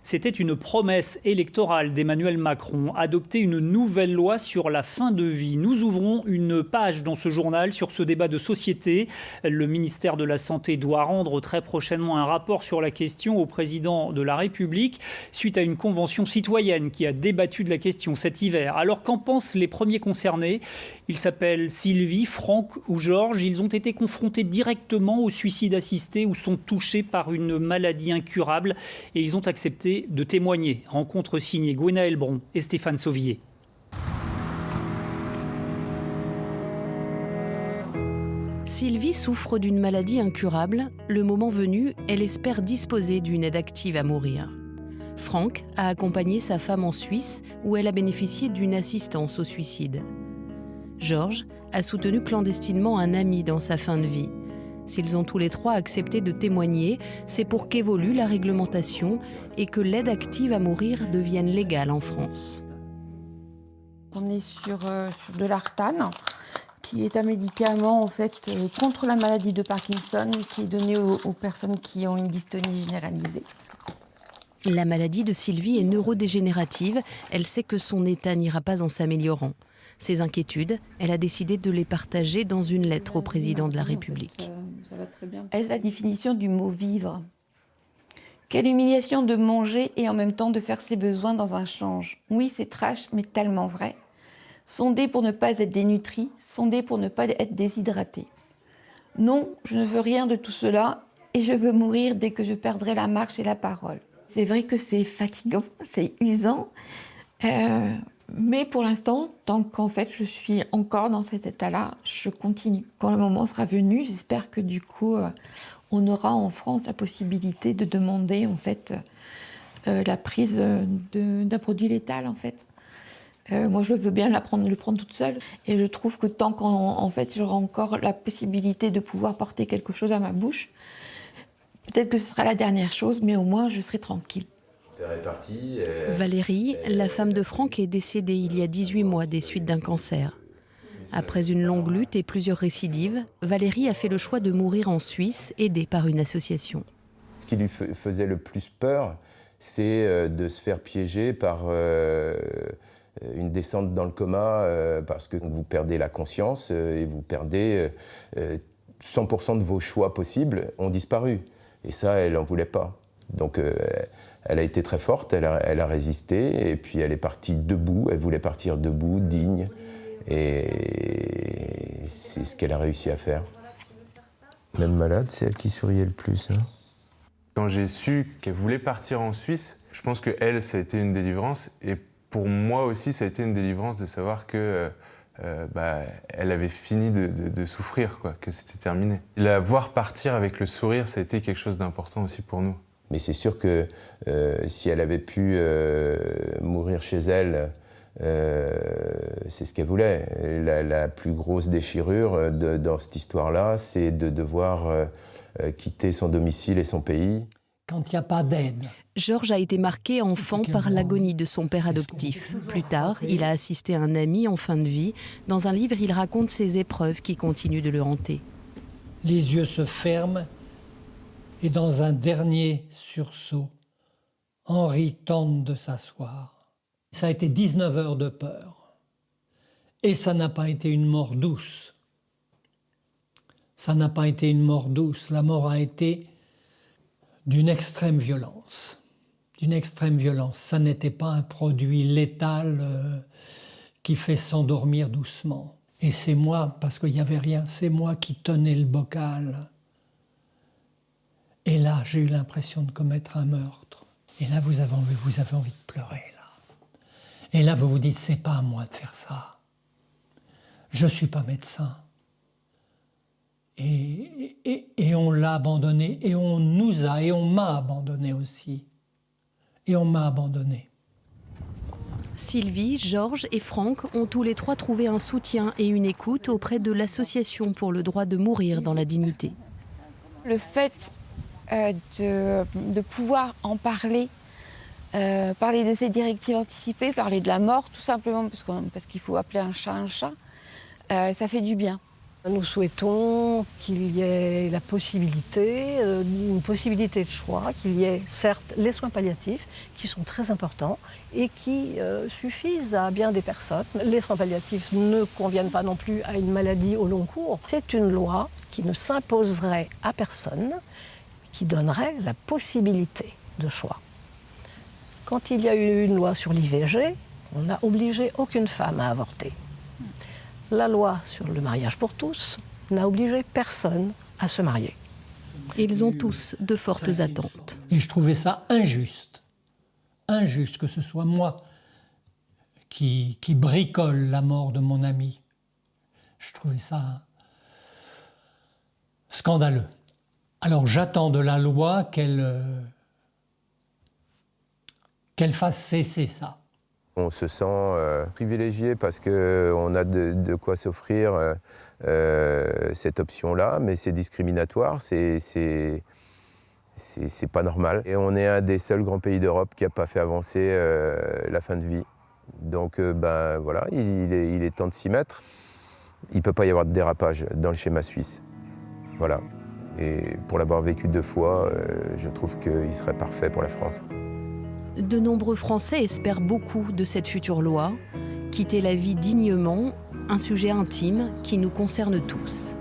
C'était une promesse électorale d'Emmanuel Macron, adopter une nouvelle loi sur la fin de vie. Nous ouvrons une page dans ce journal sur ce débat de société. Le ministère de la Santé doit rendre très prochainement un rapport sur la question au président de la République, suite à une convention citoyenne qui a débattu de la question cet hiver. Alors qu'en pensent les premiers concernés ? Ils s'appellent Sylvie, Franck ou Georges. Ils ont été confrontés directement au suicide assisté ou sont touchés par une maladie incurable et ils ont accepté de témoigner. Rencontre signée Gwenaël Bron et Stéphane Sauvier. Sylvie souffre d'une maladie incurable. Le moment venu, elle espère disposer d'une aide active à mourir. Franck a accompagné sa femme en Suisse où elle a bénéficié d'une assistance au suicide. Georges a soutenu clandestinement un ami dans sa fin de vie. S'ils ont tous les trois accepté de témoigner, c'est pour qu'évolue la réglementation et que l'aide active à mourir devienne légale en France. On est sur de l'Artane, qui est un médicament en fait, contre la maladie de Parkinson, qui est donné aux personnes qui ont une dystonie généralisée. La maladie de Sylvie est neurodégénérative. Elle sait que son état n'ira pas en s'améliorant. Ses inquiétudes, elle a décidé de les partager dans une lettre au président de la République. Est-ce la définition du mot « vivre » ? Quelle humiliation de manger et en même temps de faire ses besoins dans un change. Oui, c'est trash, mais tellement vrai. Sonder pour ne pas être dénutri, sonder pour ne pas être déshydraté. Non, je ne veux rien de tout cela et je veux mourir dès que je perdrai la marche et la parole. C'est vrai que c'est fatigant, c'est usant. Mais pour l'instant, tant qu'en fait je suis encore dans cet état-là, je continue. Quand le moment sera venu, j'espère que du coup, on aura en France la possibilité de demander en fait la prise d'un produit létal en fait. Moi, je veux bien le prendre toute seule. Et je trouve que tant qu'en fait j'aurai encore la possibilité de pouvoir porter quelque chose à ma bouche, peut-être que ce sera la dernière chose, mais au moins je serai tranquille. Valérie, la femme de Franck, est décédée il y a 18 mois des suites d'un cancer. Après une longue lutte et plusieurs récidives, Valérie a fait le choix de mourir en Suisse, aidée par une association. Ce qui lui faisait le plus peur, c'est de se faire piéger par une descente dans le coma, parce que vous perdez la conscience et vous perdez 100% de vos choix possibles ont disparu. Et ça, elle n'en voulait pas. Donc elle a été très forte, elle a résisté, et puis elle est partie debout, elle voulait partir debout, digne, et c'est ce qu'elle a réussi à faire. Même malade, c'est elle qui souriait le plus. Hein. Quand j'ai su qu'elle voulait partir en Suisse, je pense que elle, ça a été une délivrance, et pour moi aussi, ça a été une délivrance de savoir que elle avait fini de souffrir, quoi, que c'était terminé. La voir partir avec le sourire, ça a été quelque chose d'important aussi pour nous. Mais c'est sûr que si elle avait pu mourir chez elle, c'est ce qu'elle voulait. La plus grosse déchirure dans cette histoire-là, c'est de devoir quitter son domicile et son pays. Quand il n'y a pas d'aide. Georges a été marqué enfant par l'agonie de son père adoptif. Plus tard, il a assisté un ami en fin de vie. Dans un livre, il raconte ses épreuves qui continuent de le hanter. Les yeux se ferment et dans un dernier sursaut, Henri tente de s'asseoir. Ça a été 19 heures de peur. Et ça n'a pas été une mort douce. Ça n'a pas été une mort douce. La mort a été d'une extrême violence. D'une extrême violence. Ça n'était pas un produit létal qui fait s'endormir doucement. Et c'est moi, parce qu'il n'y avait rien, c'est moi qui tenais le bocal. Et là, j'ai eu l'impression de commettre un meurtre. Et là, vous avez envie de pleurer, là. Et là, vous vous dites, c'est pas à moi de faire ça. Je suis pas médecin. Et on l'a abandonné, et on m'a abandonné aussi. Et on m'a abandonné. Sylvie, Georges et Franck ont tous les trois trouvé un soutien et une écoute auprès de l'Association pour le droit de mourir dans la dignité. Le fait de pouvoir en parler, parler de ces directives anticipées, parler de la mort, tout simplement parce qu'il faut appeler un chat, ça fait du bien. Nous souhaitons qu'il y ait la possibilité, une possibilité de choix, qu'il y ait certes les soins palliatifs qui sont très importants et qui suffisent à bien des personnes. Les soins palliatifs ne conviennent pas non plus à une maladie au long cours. C'est une loi qui ne s'imposerait à personne, qui donnerait la possibilité de choix. Quand il y a eu une loi sur l'IVG, on n'a obligé aucune femme à avorter. La loi sur le mariage pour tous n'a obligé personne à se marier. Ils ont tous de fortes attentes. Et je trouvais ça injuste. Injuste que ce soit moi qui bricole la mort de mon ami. Je trouvais ça scandaleux. Alors j'attends de la loi qu'elle fasse cesser ça. On se sent privilégié parce qu'on a de quoi s'offrir cette option-là, mais c'est discriminatoire, c'est pas normal. Et on est un des seuls grands pays d'Europe qui n'a pas fait avancer la fin de vie. Donc voilà, il est temps de s'y mettre. Il ne peut pas y avoir de dérapage dans le schéma suisse. Voilà. Et pour l'avoir vécu 2 fois, je trouve qu'il serait parfait pour la France. De nombreux Français espèrent beaucoup de cette future loi. Quitter la vie dignement, un sujet intime qui nous concerne tous.